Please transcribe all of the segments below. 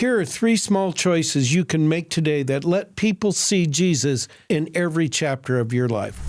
Here are 3 small choices you can make today that let people see Jesus in every chapter of your life.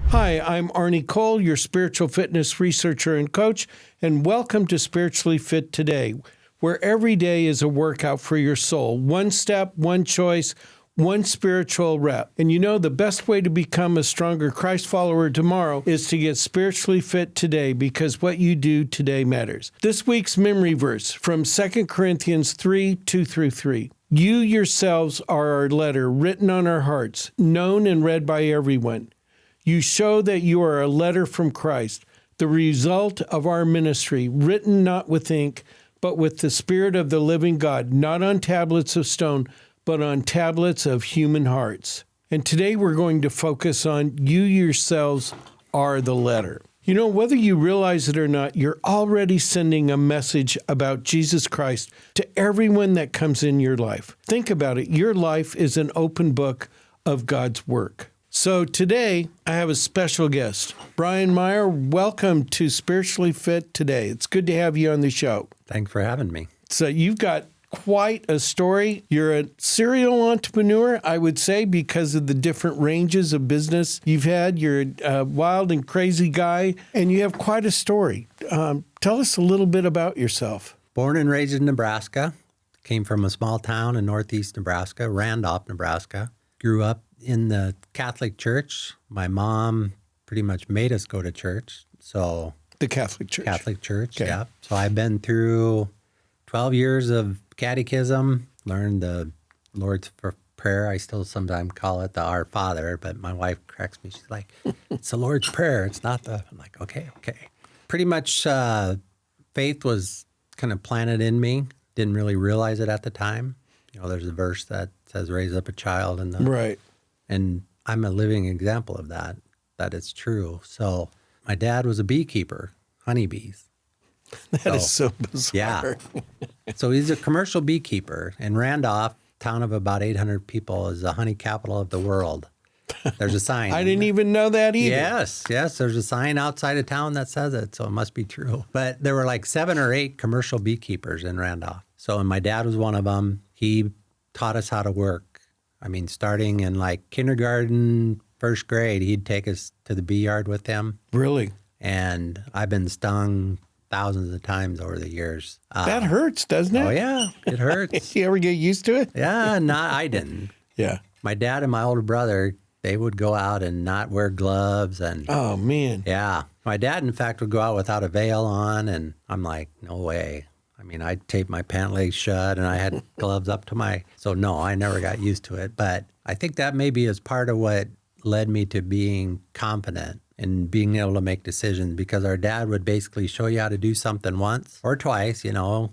Hi, I'm Arnie Cole, your spiritual fitness researcher and coach, and welcome to Spiritually Fit Today, where every day is a workout for your soul. One step, one choice, one spiritual rep. And you know, the best way to become a stronger Christ follower tomorrow is to get spiritually fit today, because what you do today matters. This week's memory verse from 2 Corinthians 3, 2-3. You yourselves are our letter written on our hearts, known and read by everyone. You show that you are a letter from Christ, the result of our ministry, written not with ink, but with the Spirit of the living God, not on tablets of stone, but on tablets of human hearts. And today we're going to focus on you yourselves are the letter. You know, whether you realize it or not, you're already sending a message about Jesus Christ to everyone that comes in your life. Think about it. Your life is an open book of God's work. So today, I have a special guest. Brian Meyer, welcome to Spiritually Fit Today. It's good to have you on the show. Thanks for having me. So you've got quite a story. You're a serial entrepreneur, I would say, because of the different ranges of business you've had. You're a wild and crazy guy, and you have quite a story. Tell us a little bit about yourself. Born and raised in Nebraska. Came from a small town in northeast Nebraska, Randolph, Nebraska. Grew up in the Catholic Church. My mom pretty much made us go to church. So the Catholic Church. Catholic Church, okay. Yeah. So I've been through 12 years of catechism, learned the Lord's Prayer. I still sometimes call it the Our Father, but my wife corrects me. She's like, it's the Lord's Prayer. It's not the, I'm like, okay. Pretty much faith was kind of planted in me. Didn't really realize it at the time. You know, there's a verse that says, raise up a child. Right. And I'm a living example of that it's true. So my dad was a beekeeper, honeybees. That is so bizarre. Yeah. So he's a commercial beekeeper. And Randolph, town of about 800 people, is the honey capital of the world. There's a sign. I didn't even know that either. Yes. There's a sign outside of town that says it, so it must be true. But there were like 7 or 8 commercial beekeepers in Randolph. So, and my dad was one of them. He taught us how to work. I mean, starting in like kindergarten, first grade, he'd take us to the bee yard with him. Really? And I've been stung thousands of times over the years. That hurts, doesn't it? Oh, yeah. It hurts. You ever get used to it? Yeah, I didn't. Yeah. My dad and my older brother, they would go out and not wear gloves. And oh, man. Yeah. My dad, in fact, would go out without a veil on. And I'm like, no way. I mean, I'd tape my pant legs shut and I had gloves up to my... So, no, I never got used to it. But I think that maybe is part of what led me to being confident and being able to make decisions, because our dad would basically show you how to do something once or twice, you know,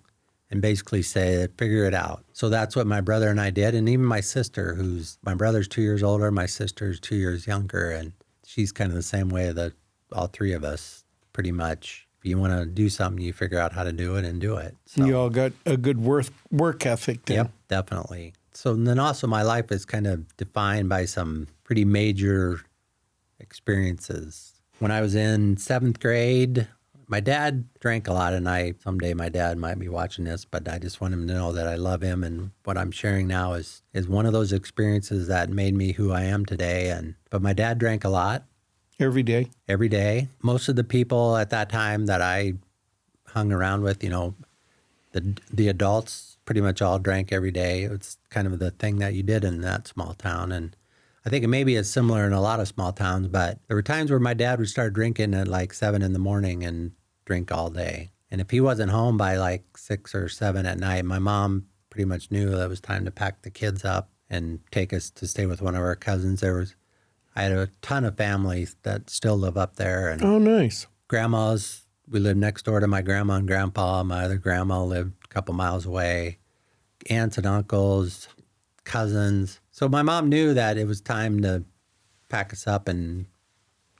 and basically say, figure it out. So that's what my brother and I did. And even my sister, my brother's 2 years older, my sister's 2 years younger, and she's kind of the same way that all 3 of us pretty much. If you want to do something, you figure out how to do it and do it. So, you all got a good work ethic then. Yep, definitely. So then also my life is kind of defined by some pretty major experiences. When I was in 7th grade, my dad drank a lot, and someday my dad might be watching this, but I just want him to know that I love him, and what I'm sharing now is one of those experiences that made me who I am today. But my dad drank a lot. Every day? Every day. Most of the people at that time that I hung around with, you know, the adults pretty much all drank every day. It's kind of the thing that you did in that small town. And I think it maybe is similar in a lot of small towns, but there were times where my dad would start drinking at like 7 in the morning and drink all day. And if he wasn't home by like 6 or 7 at night, my mom pretty much knew that it was time to pack the kids up and take us to stay with one of our cousins. I had a ton of families that still live up there. And oh, nice. Grandmas, we lived next door to my grandma and grandpa. My other grandma lived a couple miles away. Aunts and uncles, cousins. So my mom knew that it was time to pack us up and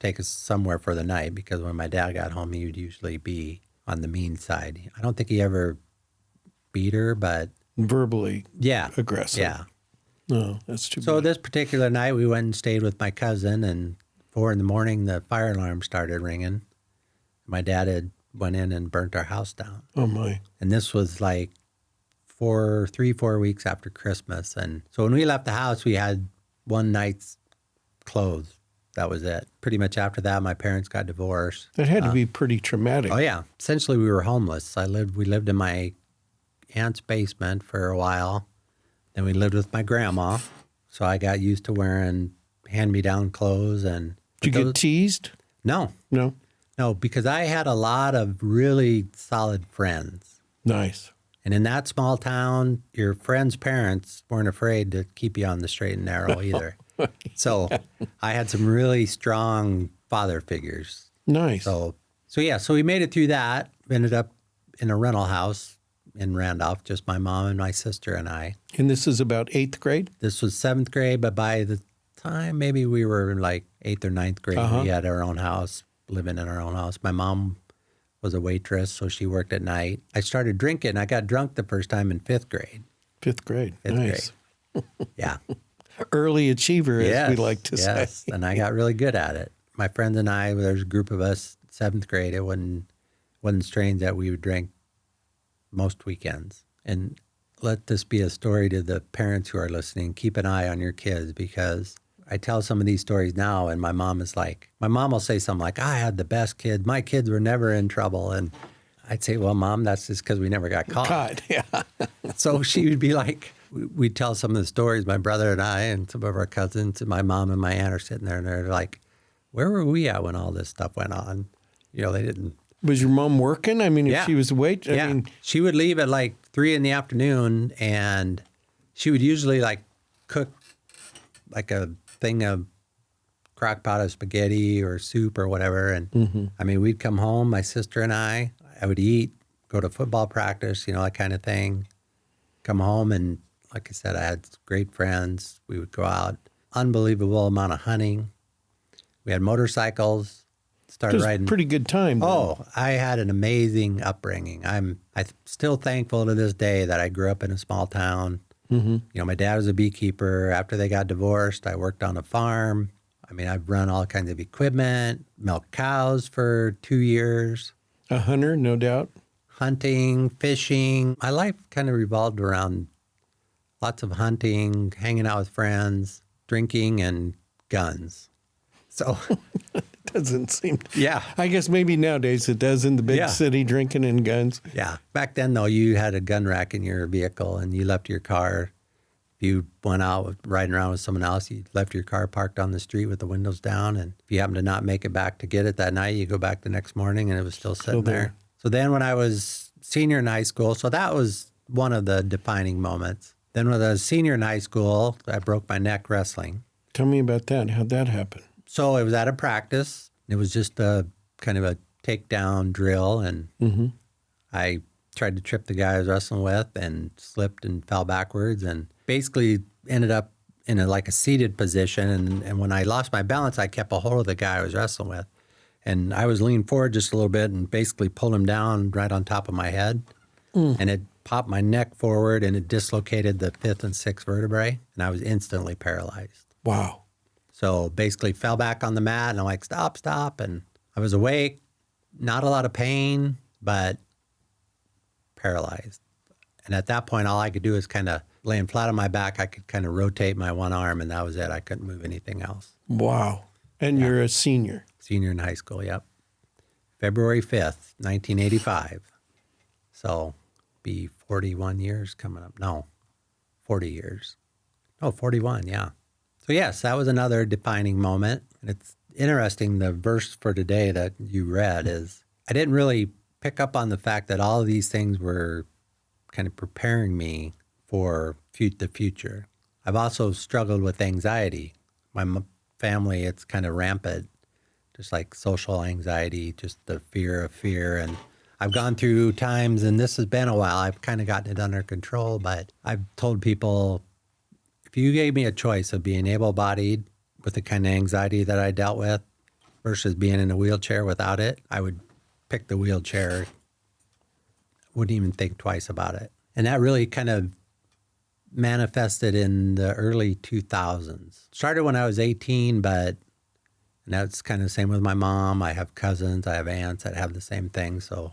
take us somewhere for the night, because when my dad got home, he would usually be on the mean side. I don't think he ever beat her, but... verbally aggressive. Yeah. No, that's too bad. So this particular night, we went and stayed with my cousin, and 4 in the morning, the fire alarm started ringing. My dad had went in and burnt our house down. Oh, my. And this was like 4 weeks after Christmas. And so when we left the house, we had one night's clothes. That was it. Pretty much after that, my parents got divorced. That had to be pretty traumatic. Oh, yeah. Essentially, we were homeless. We lived in my aunt's basement for a while. Then we lived with my grandma. So I got used to wearing hand-me-down clothes. And Did you get teased? No. No? No, because I had a lot of really solid friends. Nice. And in that small town, your friends' parents weren't afraid to keep you on the straight and narrow either. So I had some really strong father figures. Nice. So we made it through that. Ended up in a rental house in Randolph, just my mom and my sister and I. And this is about 8th grade? This was 7th grade, but by the time maybe we were in like 8th or 9th grade, we had our own house, living in our own house. My mom was a waitress, so she worked at night. I started drinking. I got drunk the first time in 5th grade. 5th grade. Nice. Grade. Yeah. Early achiever, as we like to say. Yes, and I got really good at it. My friends and I, there's a group of us, 7th grade. It wasn't strange that we would drink most weekends. And let this be a story to the parents who are listening. Keep an eye on your kids, because I tell some of these stories now, and my mom will say something like, I had the best kids. My kids were never in trouble. And I'd say, well, Mom, that's just because we never got caught. Yeah. So she would be like, we'd tell some of the stories, my brother and I and some of our cousins, and my mom and my aunt are sitting there, and they're like, where were we at when all this stuff went on? They didn't. Was your mom working? I mean, if she was awake, she would leave at like 3 p.m, and she would usually like cook like a thing of crock pot of spaghetti or soup or whatever. And I mean, we'd come home, my sister and I would eat, go to football practice, that kind of thing. Come home, and like I said, I had great friends. We would go out, unbelievable amount of hunting. We had motorcycles. Started riding. Pretty good time. Then. Oh, I had an amazing upbringing. I'm still thankful to this day that I grew up in a small town. My dad was a beekeeper. After they got divorced, I worked on a farm. I mean, I've run all kinds of equipment, milked cows for 2 years. A hunter, no doubt. Hunting, fishing. My life kind of revolved around lots of hunting, hanging out with friends, drinking, and guns. So it doesn't seem. Yeah. I guess maybe nowadays it does in the big city, drinking and guns. Yeah. Back then, though, you had a gun rack in your vehicle and you left your car. If you went out riding around with someone else, you left your car parked on the street with the windows down. And if you happened to not make it back to get it that night, you go back the next morning and it was still sitting there. So then when I was senior in high school, so that was one of the defining moments. Then when I was senior in high school, I broke my neck wrestling. Tell me about that. How'd that happen? So it was at a practice. It was just a kind of a takedown drill. And I tried to trip the guy I was wrestling with and slipped and fell backwards and basically ended up in a seated position. And when I lost my balance, I kept a hold of the guy I was wrestling with. And I was leaning forward just a little bit and basically pulled him down right on top of my head. And it popped my neck forward and it dislocated the 5th and 6th vertebrae. And I was instantly paralyzed. Wow. So basically fell back on the mat and I'm like, stop. And I was awake, not a lot of pain, but paralyzed. And at that point, all I could do is kind of laying flat on my back. I could kind of rotate my one arm and that was it. I couldn't move anything else. Wow. And you're a senior. Senior in high school, yep. February 5th, 1985. So be 41 years coming up. No, 40 years. Oh, 41, yeah. So yes, that was another defining moment. And it's interesting, the verse for today that you read is, I didn't really pick up on the fact that all of these things were kind of preparing me for the future. I've also struggled with anxiety. My family, it's kind of rampant, just like social anxiety, just the fear of fear. And I've gone through times, and this has been a while, I've kind of gotten it under control, but I've told people, if you gave me a choice of being able-bodied with the kind of anxiety that I dealt with versus being in a wheelchair without it, I would pick the wheelchair, wouldn't even think twice about it. And that really kind of manifested in the early 2000s. Started when I was 18, and And that's kind of the same with my mom. I have cousins, I have aunts that have the same thing, so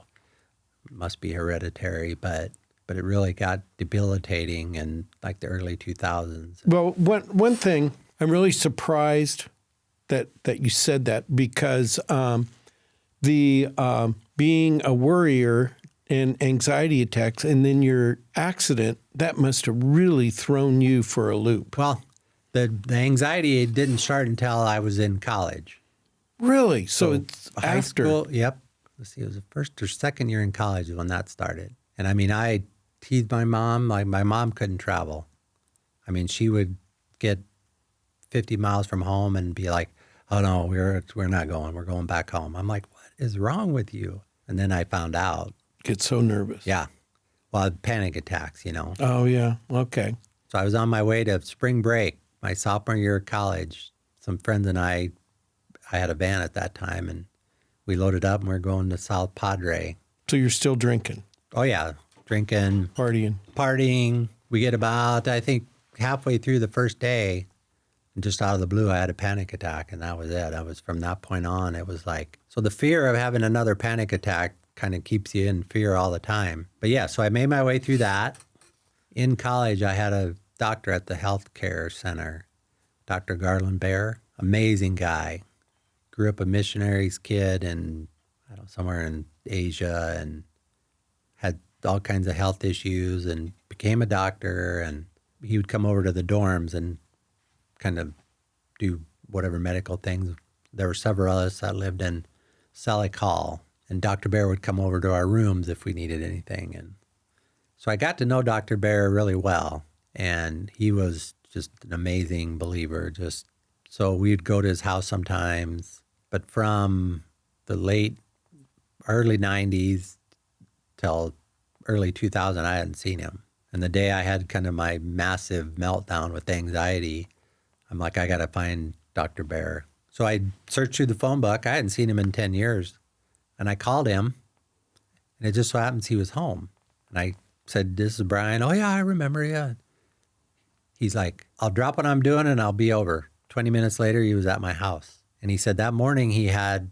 it must be hereditary, but it really got debilitating in like the early 2000s. Well, one thing, I'm really surprised that you said that, because being a worrier and anxiety attacks and then your accident, that must have really thrown you for a loop. Well, the anxiety didn't start until I was in college. Really? So it's high after. school, yep. Let's see, it was the first or second year in college when that started. And I mean, I teased my mom. Like, my mom couldn't travel. I mean, she would get 50 miles from home and be like, "Oh no, we're not going. We're going back home." I'm like, "What is wrong with you?" And then I found out. Get so nervous. Yeah. Well, panic attacks, Oh, yeah. Okay. So I was on my way to spring break, my sophomore year of college. Some friends and I had a van at that time, and we loaded up and we were going to South Padre. So you're still drinking? Oh, yeah. Drinking. Partying. We get about, I think, halfway through the first day, and just out of the blue, I had a panic attack, and that was it. I was, from that point on, it was like, so the fear of having another panic attack kind of keeps you in fear all the time. But yeah, so I made my way through that. In college, I had a doctor at the healthcare center, Dr. Garland Bear, amazing guy. Grew up a missionary's kid and somewhere in Asia, and had all kinds of health issues, and became a doctor. And he would come over to the dorms and kind of do whatever medical things. There were several of us that lived in Sally Hall, and Dr. Bear would come over to our rooms if we needed anything. And so I got to know Dr. Bear really well, and he was just an amazing believer. So we'd go to his house sometimes, but from the early 90s till early 2000, I hadn't seen him. And the day I had kind of my massive meltdown with anxiety, I'm like, I got to find Dr. Bear. So I searched through the phone book. I hadn't seen him in 10 years. And I called him, and it just so happens he was home. And I said, "This is Brian." "Oh, yeah, I remember you." He's like, "I'll drop what I'm doing and I'll be over." 20 minutes later, he was at my house. And he said that morning he had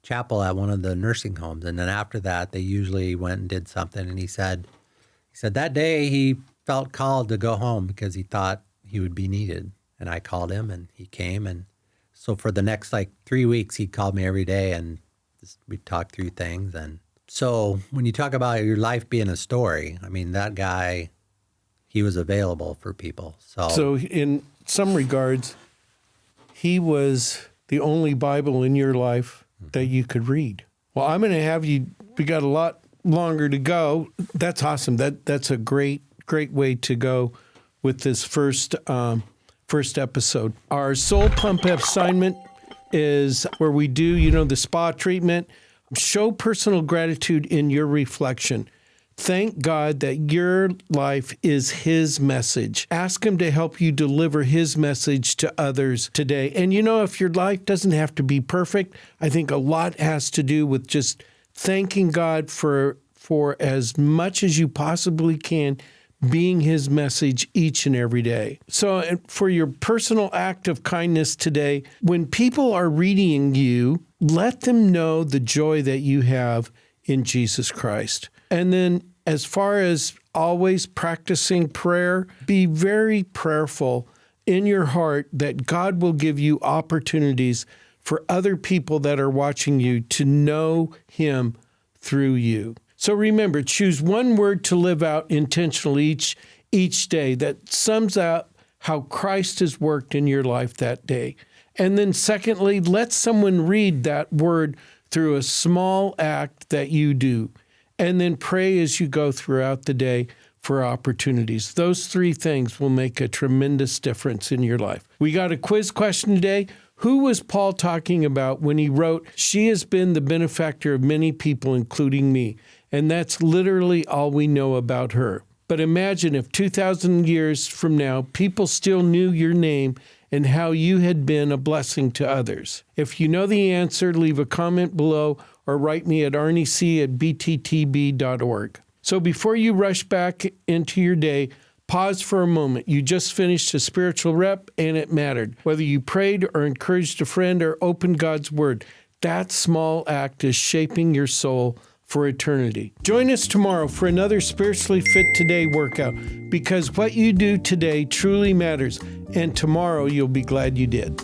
chapel at one of the nursing homes. And then after that, they usually went and did something. And he said that day he felt called to go home because he thought he would be needed. And I called him, and he came. And so for the next 3 weeks, he called me every day, and we talked through things. And so when you talk about your life being a story, I mean, that guy, he was available for people. So in some regards, he was the only Bible in your life that you could read. Well, I'm going to have you, we got a lot longer to go. That's awesome. That's a great way to go with this first episode. Our soul pump assignment is where we do, the spa treatment. Show personal gratitude in your reflection. Thank God that your life is His message. Ask Him to help you deliver His message to others today. And if your life doesn't have to be perfect, I think a lot has to do with just thanking God for as much as you possibly can, being His message each and every day. So for your personal act of kindness today, when people are reading you, let them know the joy that you have in Jesus Christ. And then as far as always practicing prayer, be very prayerful in your heart that God will give you opportunities for other people that are watching you to know Him through you. So remember, choose one word to live out intentionally each day that sums up how Christ has worked in your life that day. And then secondly, let someone read that word through a small act that you do. And then pray as you go throughout the day for opportunities. Those three things will make a tremendous difference in your life. We got a quiz question today. Who was Paul talking about when he wrote, "She has been the benefactor of many people, including me"? And that's literally all we know about her. But imagine if 2,000 years from now, people still knew your name and how you had been a blessing to others. If you know the answer, leave a comment below or write me at arniec@bttb.org. So before you rush back into your day, Pause for a moment. You just finished a spiritual rep and it mattered. Whether you prayed or encouraged a friend or opened God's Word, that small act is shaping your soul for eternity. Join us tomorrow for another Spiritually Fit Today workout, because what you do today truly matters, and tomorrow you'll be glad you did.